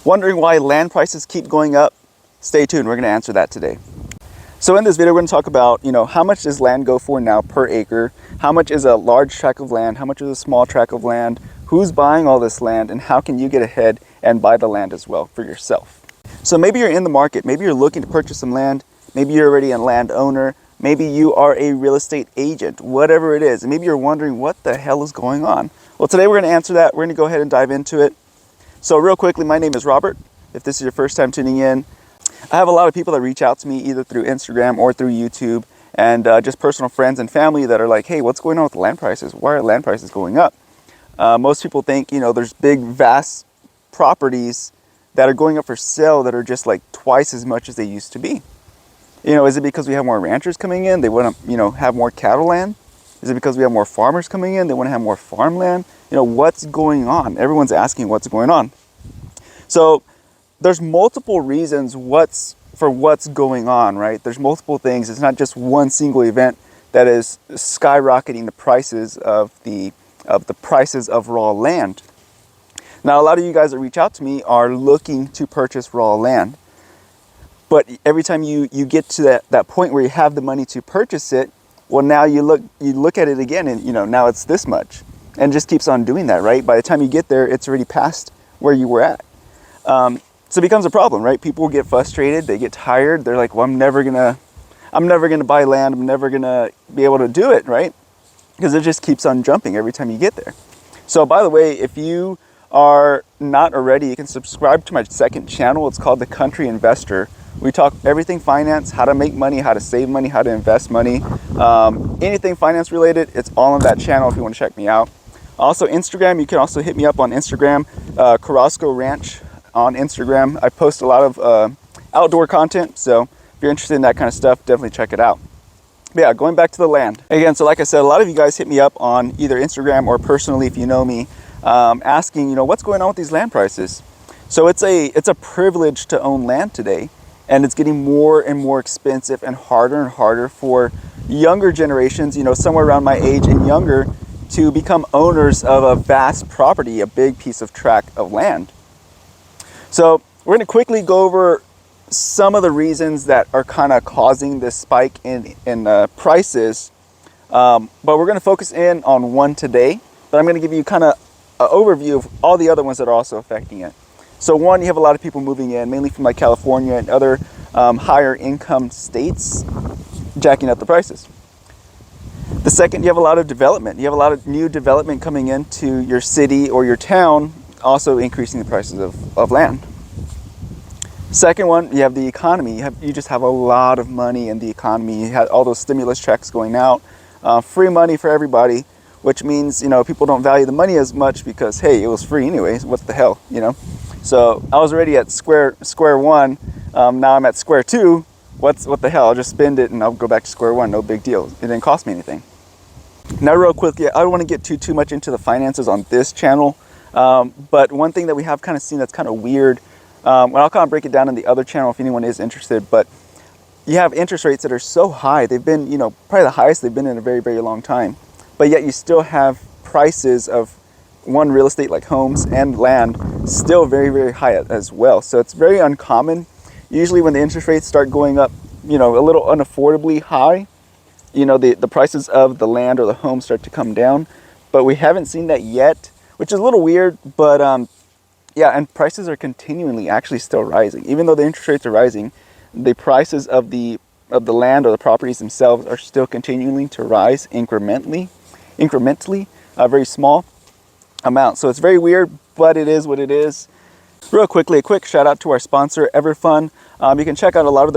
Wondering why land prices keep going up? Stay tuned, we're going to answer that today. So in this video, we're going to talk about, how much does land go for now per acre? How much is a large tract of land? How much is a small tract of land? Who's buying all this land? And how can you get ahead and buy the land as well for yourself? So maybe you're in the market. Maybe you're looking to purchase some land. Maybe you're already a landowner. Maybe you are a real estate agent, whatever it is. And maybe you're wondering what the hell is going on. Well, today we're going to answer that. We're going to go ahead and dive into it. So real quickly, my name is Robert. If this is your first time tuning in, I have a lot of people that reach out to me either through Instagram or through YouTube, and just personal friends and family that are like, hey, what's going on with the land prices? Why are land prices going up? Most people think, there's big, vast properties that are going up for sale that are just like twice as much as they used to be. Is it because we have more ranchers coming in? They want to, have more cattle land? Is it because we have more farmers coming in? They want to have more farmland? What's going on? Everyone's asking what's going on. So there's multiple reasons what's going on, right? There's multiple things. It's not just one single event that is skyrocketing the prices of the prices of raw land. Now, a lot of you guys that reach out to me are looking to purchase raw land. But every time you get to that point where you have the money to purchase it, well, now you look at it again and, now it's this much. And it just keeps on doing that, right? By the time you get there, it's already past where you were at. So it becomes a problem, right? People get frustrated, they get tired. They're like, well, I'm never gonna buy land. I'm never gonna be able to do it, right? Because it just keeps on jumping every time you get there. So by the way, if you are not already, you can subscribe to my second channel. It's called The Country Investor. We talk everything finance, how to make money, how to save money, how to invest money, anything finance related. It's all on that channel if you want to check me out. Also Instagram, you can also hit me up on Instagram, Carrasco Ranch on Instagram. I post a lot of outdoor content, so if you're interested in that kind of stuff, definitely check it out. But yeah, going back to the land. Again, so like I said, a lot of you guys hit me up on either Instagram or personally if you know me, asking, what's going on with these land prices? So it's a privilege to own land today, and it's getting more and more expensive and harder for younger generations, somewhere around my age and younger, to become owners of a vast property, a big piece of tract of land. So we're going to quickly go over some of the reasons that are kind of causing this spike in prices, but we're going to focus in on one today, but I'm going to give you kind of an overview of all the other ones that are also affecting it. So one, you have a lot of people moving in, mainly from like California and other higher income states, jacking up the prices. The second, you have a lot of development. You have a lot of new development coming into your city or your town, also increasing the prices of land. Second one, you have the economy. You just have a lot of money in the economy. You had all those stimulus checks going out, free money for everybody, which means, people don't value the money as much because, hey, it was free anyways. What the hell, So I was already at square one. Now I'm at square two. What the hell? I'll just spend it and I'll go back to square one. No big deal. It didn't cost me anything. Now, real quickly, I don't want to get too much into the finances on this channel. But one thing that we have kind of seen that's kind of weird, and I'll kind of break it down in the other channel if anyone is interested, but you have interest rates that are so high. They've been, probably the highest they've been in a very, very long time. But yet you still have prices of real estate like homes and land still very, very high as well. So it's very uncommon. Usually when the interest rates start going up, a little unaffordably high, the prices of the land or the home start to come down. But we haven't seen that yet, which is a little weird. But yeah, and prices are continually actually still rising. Even though the interest rates are rising, the prices of the land or the properties themselves are still continuing to rise incrementally, a very small amount. So it's very weird, but it is what it is. Real quickly, a quick shout out to our sponsor, Everfun. You can check out a lot of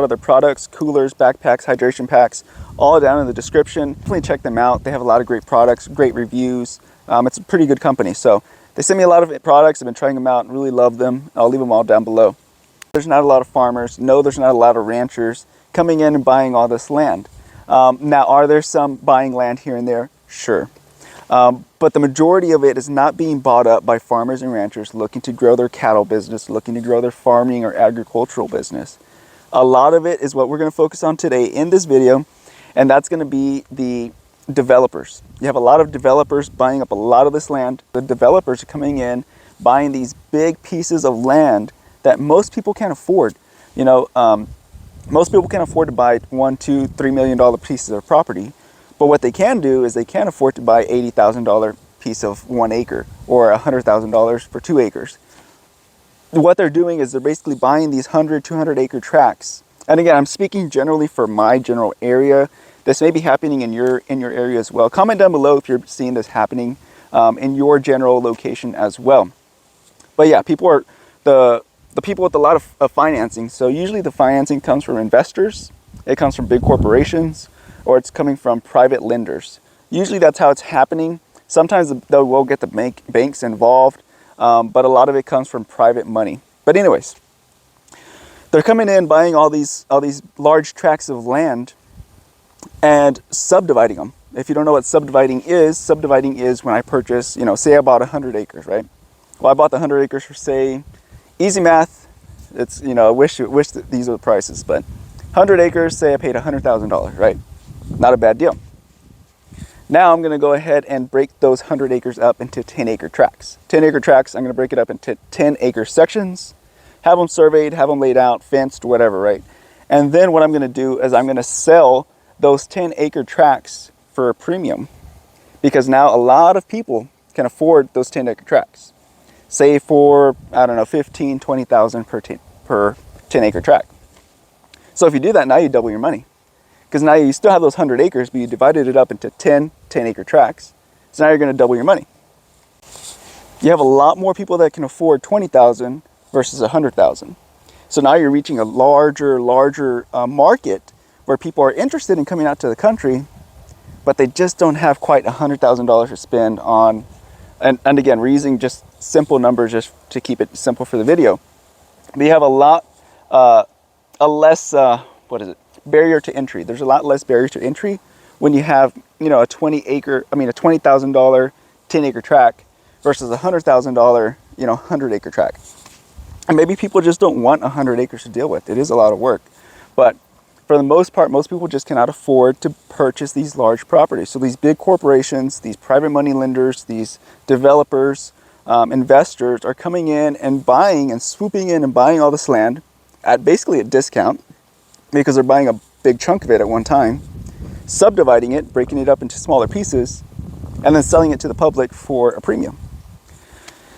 their products, coolers, backpacks, hydration packs, all down in the description. Definitely check them out. They have a lot of great products, great reviews. It's a pretty good company. So they send me a lot of products. I've been trying them out and really love them. I'll leave them all down below. There's not a lot of farmers. No, there's not a lot of ranchers coming in and buying all this land. Now, are there some buying land here and there? Sure. But the majority of it is not being bought up by farmers and ranchers looking to grow their cattle business, looking to grow their farming or agricultural business. A lot of it is what we're going to focus on today in this video, and that's going to be the developers. You have a lot of developers buying up a lot of this land. The developers are coming in, buying these big pieces of land that most people can't afford. You know, most people can't afford to buy $1, $2, $3 million pieces of property, but what they can do is they can afford to buy $80,000 piece of 1 acre or $100,000 for 2 acres. What they're doing is they're basically buying these 100, 200 acre tracts. And again, I'm speaking generally for my general area. This may be happening in your area as well. Comment down below if you're seeing this happening in your general location as well. But yeah, people are the people with a lot of financing. So usually the financing comes from investors, it comes from big corporations, or it's coming from private lenders. Usually that's how it's happening. Sometimes they will get the banks involved, but a lot of it comes from private money. But anyways, they're coming in, buying all these large tracts of land and subdividing them. If you don't know what subdividing is when I purchase, you know, say I bought 100 acres, right? Well, I bought the 100 acres for, say, easy math. It's, you know, I wish that these were the prices, but 100 acres, say I paid $100,000, right? Not a bad deal. Now I'm going to go ahead and break those 100 acres up into 10-acre tracts. 10-acre tracts, I'm going to break it up into 10-acre sections, have them surveyed, have them laid out, fenced, whatever, right? And then what I'm going to do is I'm going to sell those 10-acre tracts for a premium, because now a lot of people can afford those 10-acre tracts. Say for, I don't know, 15, 20,000 per 10-acre tract. So if you do that, now you double your money. Because now you still have those 100 acres, but you divided it up into 10-acre tracts. So now you're going to double your money. You have a lot more people that can afford 20,000 versus 100,000. So now you're reaching a larger market where people are interested in coming out to the country, but they just don't have quite $100,000 to spend on. And again, we're using just simple numbers just to keep it simple for the video. But you have a less barrier to entry. There's a lot less barrier to entry when you have, you know, a $20,000 10-acre tract versus a $100,000, you know, 100-acre tract. And maybe people just don't want 100 acres to deal with. It is a lot of work, but for the most part, most people just cannot afford to purchase these large properties. So these big corporations, these private money lenders, these developers, investors are coming in and buying and swooping in and buying all this land at basically a discount, because they're buying a big chunk of it at one time, subdividing it, breaking it up into smaller pieces, and then selling it to the public for a premium.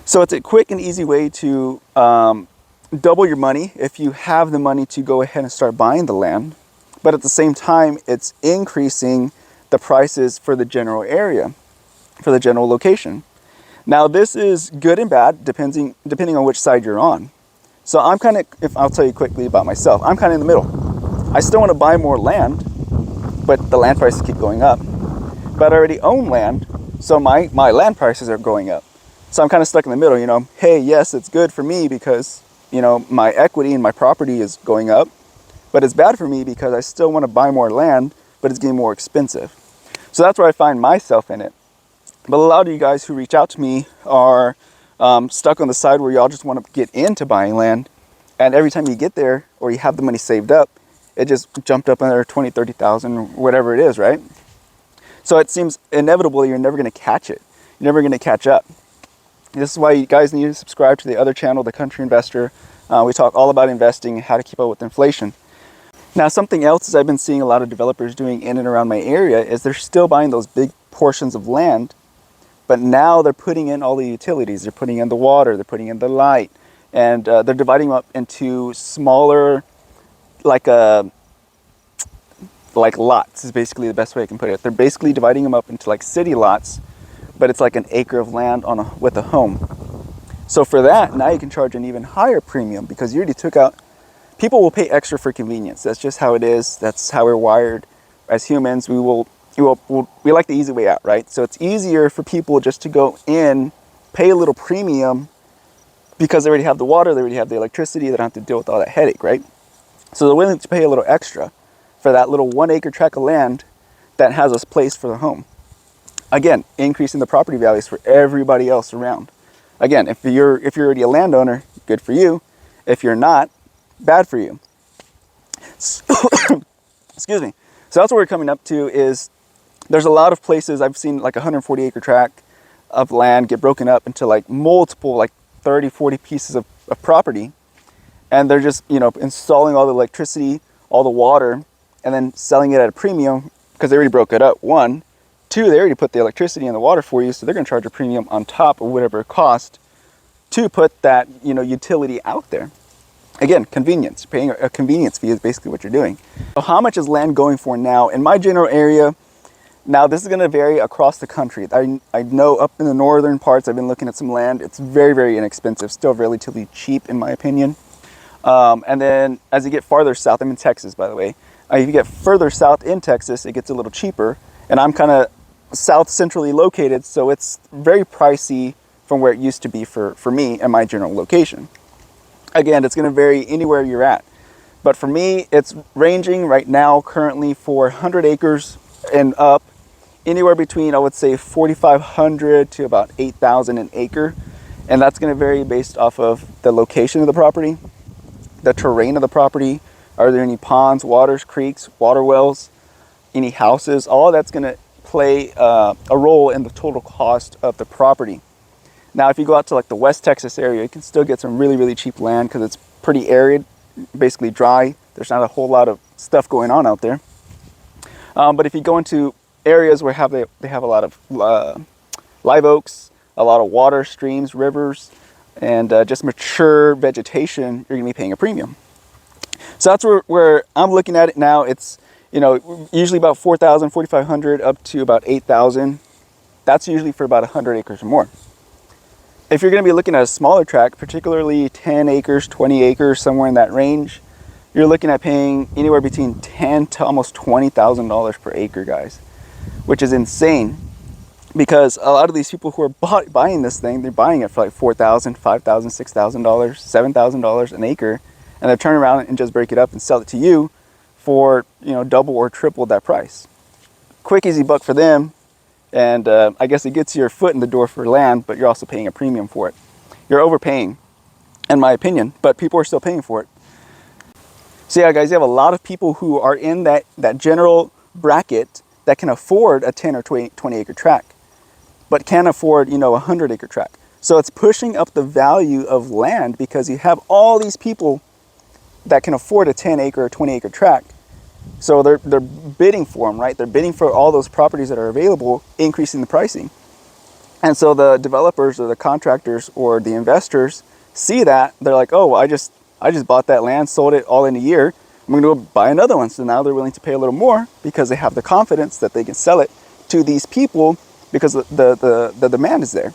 So it's a quick and easy way to double your money if you have the money to go ahead and start buying the land. But at the same time, it's increasing the prices for the general area, for the general location. Now, this is good and bad depending on which side you're on. So I'm kind of, if I'll tell you quickly about myself, I'm kind of in the middle. I still want to buy more land, but the land prices keep going up. But I already own land, so my land prices are going up. So I'm kind of stuck in the middle, you know. Hey, yes, it's good for me because, you know, my equity in my property is going up, but it's bad for me because I still want to buy more land, but it's getting more expensive. So that's where I find myself in it. But a lot of you guys who reach out to me are stuck on the side where y'all just want to get into buying land, and every time you get there or you have the money saved up, it just jumped up another 20, 30,000, whatever it is, right? So it seems inevitable you're never going to catch it. You're never going to catch up. This is why you guys need to subscribe to the other channel, The Country Investor. We talk all about investing, how to keep up with inflation. Now, something else is I've been seeing a lot of developers doing in and around my area is they're still buying those big portions of land, but now they're putting in all the utilities. They're putting in the water, they're putting in the light, and they're dividing them up into smaller, like lots is basically the best way I can put it. They're basically dividing them up into like city lots, but it's like an acre of land with a home. So for that, now you can charge an even higher premium because you already took out, people will pay extra for convenience. That's just how it is. That's how we're wired as humans. We like the easy way out, right? So it's easier for people just to go in, pay a little premium because they already have the water, they already have the electricity, they don't have to deal with all that headache, right? So they're willing to pay a little extra for that little 1 acre tract of land that has a place for the home. Again, increasing the property values for everybody else around. Again, if you're already a landowner, good for you. If you're not, bad for you. Excuse me. So that's what we're coming up to is there's a lot of places I've seen like 140 acre tract of land get broken up into like multiple, like 30, 40 pieces of property, and they're just, you know, installing all the electricity, all the water, and then selling it at a premium because they already broke it up. One, two, they already put the electricity and the water for you, so they're going to charge a premium on top of whatever it cost to put that, you know, utility out there. Again, convenience. Paying a convenience fee is basically what you're doing. So how much is land going for now? In my general area, now this is going to vary across the country. I know up in the northern parts, I've been looking at some land. It's very, very inexpensive, still relatively cheap in my opinion. And then as you get farther south, I'm in Texas, by the way. If you get further south in Texas, it gets a little cheaper. And I'm kind of south centrally located, so it's very pricey from where it used to be for me and my general location. Again, it's going to vary anywhere you're at. But for me, it's ranging right now currently for 100 acres and up, anywhere between, I would say, 4,500 to about 8,000 an acre. And that's going to vary based off of the location of the property, the terrain of the property. Are there any ponds, waters, creeks, water wells, any houses? All that's going to play a role in the total cost of the property. Now, if you go out to like the West Texas area, you can still get some really, really cheap land because it's pretty arid, basically dry. There's not a whole lot of stuff going on out there. But if you go into areas where they have a lot of live oaks, a lot of water, streams, rivers, and just mature vegetation, you're going to be paying a premium. So that's where I'm looking at it now. It's, you know, usually about 4,000, 4,500 up to about 8,000. That's usually for about 100 acres or more. If you're going to be looking at a smaller tract, particularly 10 acres, 20 acres, somewhere in that range, you're looking at paying anywhere between $10,000 to almost $20,000 per acre, guys, which is insane because a lot of these people who are buying this thing, they're buying it for like $4,000, $5,000, $6,000, $7,000 an acre, and they're turning around and just break it up and sell it to you for, you know, double or triple that price. Quick, easy buck for them. And I guess it gets your foot in the door for land, but you're also paying a premium for it. You're overpaying, in my opinion, but people are still paying for it. So yeah, guys, you have a lot of people who are in that general bracket that can afford a 10 or 20 acre tract, but can't afford, you know, a 100 acre tract. So it's pushing up the value of land because you have all these people that can afford a 10 acre or 20 acre tract. So they're bidding for them, right? They're bidding for all those properties that are available, increasing the pricing. And so the developers or the contractors or the investors see that. They're like, oh, I just bought that land, sold it all in a year. I'm going to go buy another one. So now they're willing to pay a little more because they have the confidence that they can sell it to these people because the demand is there.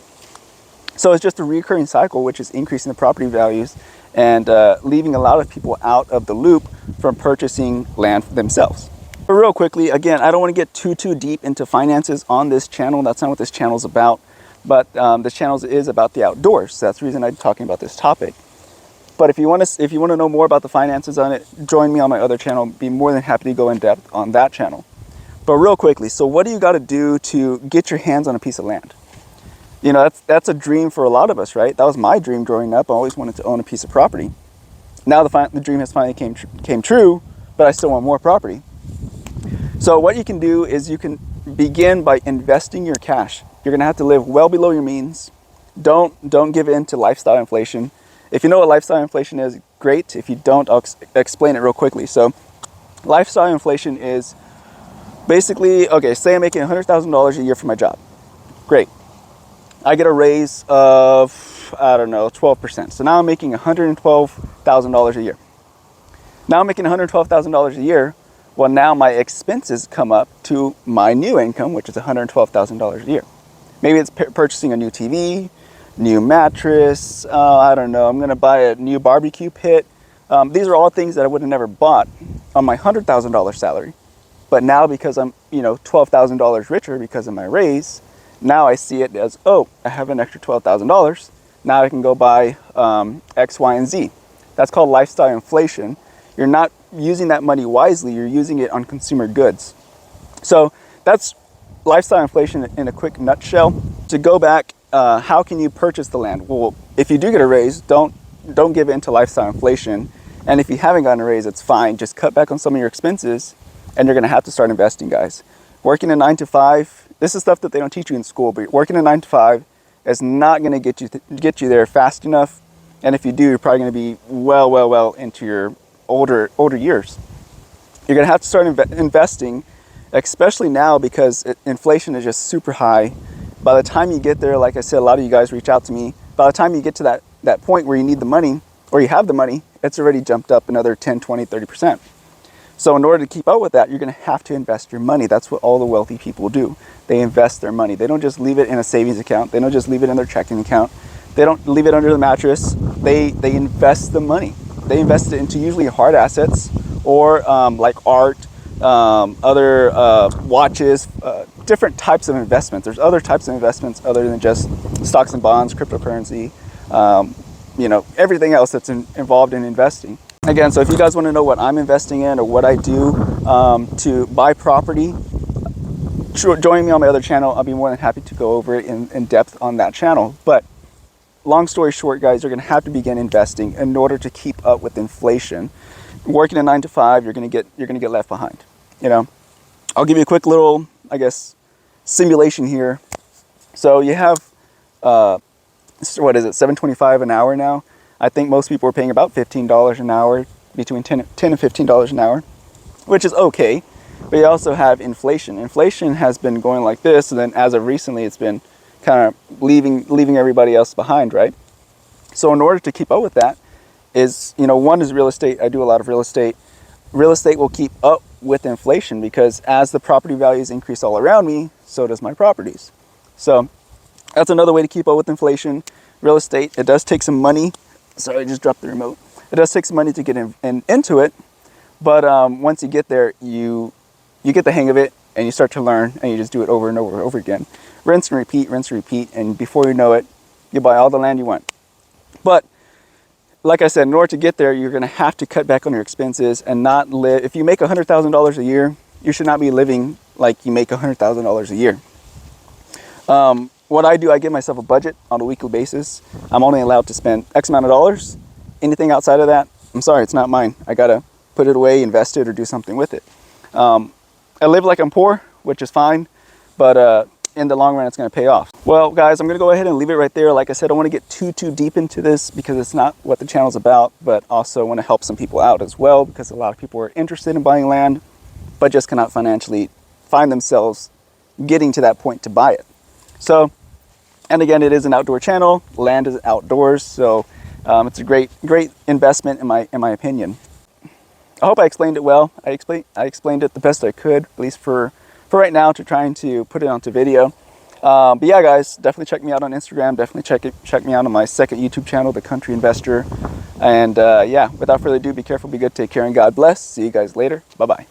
So it's just a recurring cycle, which is increasing the property values and leaving a lot of people out of the loop from purchasing land for themselves. But real quickly, again, I don't want to get too deep into finances on this channel. That's not what this channel is about. But this channel is about the outdoors. So that's the reason I'm talking about this topic. But if you want to know more about the finances on it, join me on my other channel. Be more than happy to go in depth on that channel. But real quickly, so what do you got to do to get your hands on a piece of land? You know, that's a dream for a lot of us, right? That was my dream growing up. I always wanted to own a piece of property. Now the dream has finally came true, but I still want more property. So what you can do is you can begin by investing your cash. You're gonna have to live well below your means. Don't give in to lifestyle inflation. If you know what lifestyle inflation is, great. If you don't, I'll explain it real quickly. So lifestyle inflation is basically, okay, say I'm making $100,000 a year for my job. Great. I get a raise of, I don't know, 12%. So now I'm making $112,000 a year. Now I'm making $112,000 a year. Well, now my expenses come up to my new income, which is $112,000 a year. Maybe it's purchasing a new TV, new mattress. I don't know. I'm going to buy a new barbecue pit. These are all things that I would have never bought on my $100,000 salary. But now because I'm, $12,000 richer because of my raise, now I see it as, oh, I have an extra $12,000. Now I can go buy X, Y, and Z. That's called lifestyle inflation. You're not using that money wisely. You're using it on consumer goods. So that's lifestyle inflation in a quick nutshell. To go back, how can you purchase the land? Well, if you do get a raise, don't give in to lifestyle inflation. And if you haven't gotten a raise, it's fine. Just cut back on some of your expenses, and you're going to have to start investing, guys. Working a 9 to 5. This is stuff that they don't teach you in school, but working a 9 to 5 It's not going to get you there fast enough. And if you do, you're probably going to be well into your older years. You're going to have to start investing, especially now because inflation is just super high. By the time you get there, like I said, a lot of you guys reach out to me. By the time you get to that point where you need the money, or you have the money, it's already jumped up another 10, 20, 30%. So in order to keep up with that, you're going to have to invest your money. That's what all the wealthy people do. They invest their money. They don't just leave it in a savings account. They don't just leave it in their checking account. They don't leave it under the mattress. They invest the money. They invest it into usually hard assets, or like art, other watches, different types of investments. There's other types of investments other than just stocks and bonds, cryptocurrency, everything else that's involved in investing. Again, so if you guys want to know what I'm investing in or what I do to buy property, join me on my other channel. I'll be more than happy to go over it in depth on that channel. But long story short, guys, you're going to have to begin investing in order to keep up with inflation. Working a 9 to 5, you're going to get left behind. I'll give you a quick little, I guess, simulation here. So you have what is it, $7.25 an hour now? I think most people are paying about $15 an hour, between $10 and $15 an hour, which is okay. But you also have inflation. Inflation has been going like this, and then as of recently, it's been kind of leaving everybody else behind, right? So in order to keep up with that is, one is real estate. I do a lot of real estate. Real estate will keep up with inflation because as the property values increase all around me, so does my properties. So that's another way to keep up with inflation. Real estate, it does take some money. Sorry, I just dropped the remote. It does take some money to get into it, but once you get there, you get the hang of it, and you start to learn, and you just do it over and over and over again. Rinse and repeat, and before you know it, you buy all the land you want. But like I said, in order to get there, you're going to have to cut back on your expenses and not live. If you make $100,000 a year, you should not be living like you make $100,000 a year. What I do, I give myself a budget on a weekly basis. I'm only allowed to spend X amount of dollars. Anything outside of that, I'm sorry, it's not mine. I gotta put it away, invest it, or do something with it. I live like I'm poor, which is fine, but in the long run, it's gonna pay off. Well, guys, I'm gonna go ahead and leave it right there. Like I said, I don't wanna get too deep into this because it's not what the channel's about, but also wanna help some people out as well because a lot of people are interested in buying land, but just cannot financially find themselves getting to that point to buy it. So, and again, it is an outdoor channel. Land is outdoors, so it's a great investment in my opinion. I hope I explained it well. I explained it the best I could, at least for right now, to trying to put it onto video. But yeah, guys, definitely check me out on Instagram. Definitely check me out on my second YouTube channel, The Country Investor. And yeah, without further ado, be careful, be good, take care, and God bless. See you guys later. Bye-bye.